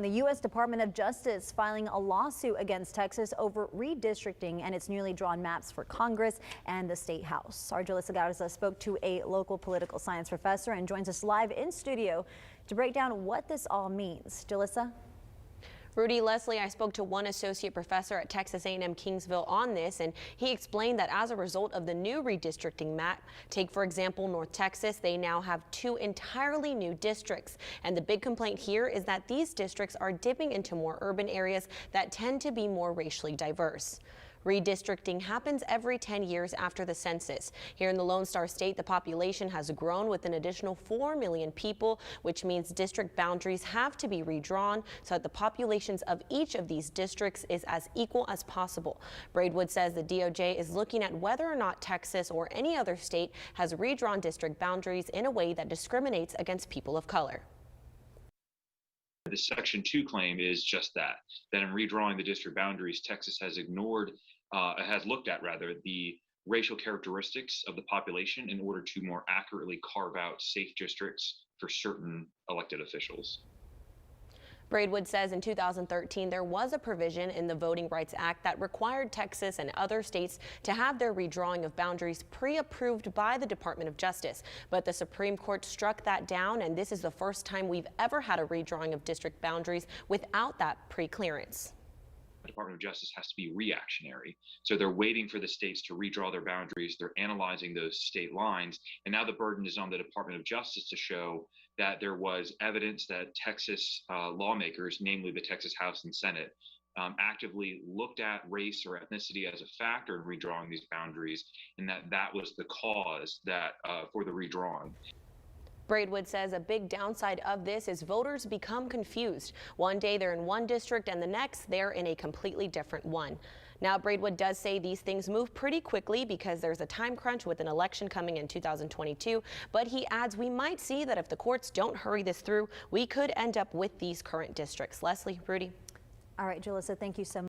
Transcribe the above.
The U.S. Department of Justice filing a lawsuit against Texas over redistricting and its newly drawn maps for Congress and the State House. Our Julissa Garza spoke to a local political science professor and joins us live in studio to break down what this all means. Julissa? Rudy, Leslie, I spoke to one associate professor at Texas A&M Kingsville on this, and he explained that as a result of the new redistricting map, take for example North Texas, they now have 2 entirely new districts. And the big complaint here is that these districts are dipping into more urban areas that tend to be more racially diverse. Redistricting happens every 10 years after the census. Here in the Lone Star State, the population has grown with an additional 4 million people, which means district boundaries have to be redrawn so that the populations of each of these districts is as equal as possible. Braidwood says the DOJ is looking at whether or not Texas or any other state has redrawn district boundaries in a way that discriminates against people of color. The Section 2 claim is just that in redrawing the district boundaries, Texas has looked at the racial characteristics of the population in order to more accurately carve out safe districts for certain elected officials. Braidwood says in 2013 there was a provision in the Voting Rights Act that required Texas and other states to have their redrawing of boundaries pre-approved by the Department of Justice. But the Supreme Court struck that down, and this is the first time we've ever had a redrawing of district boundaries without that pre-clearance. The Department of Justice has to be reactionary. So they're waiting for the states to redraw their boundaries. They're analyzing those state lines. And now the burden is on the Department of Justice to show that there was evidence that Texas lawmakers, namely the Texas House and Senate, actively looked at race or ethnicity as a factor in redrawing these boundaries, and that was the cause for the redrawing. Braidwood says a big downside of this is voters become confused. One day they're in one district and the next they're in a completely different one. Now, Braidwood does say these things move pretty quickly because there's a time crunch with an election coming in 2022. But he adds we might see that if the courts don't hurry this through, we could end up with these current districts. Leslie, Rudy. All right, Julissa, thank you so much.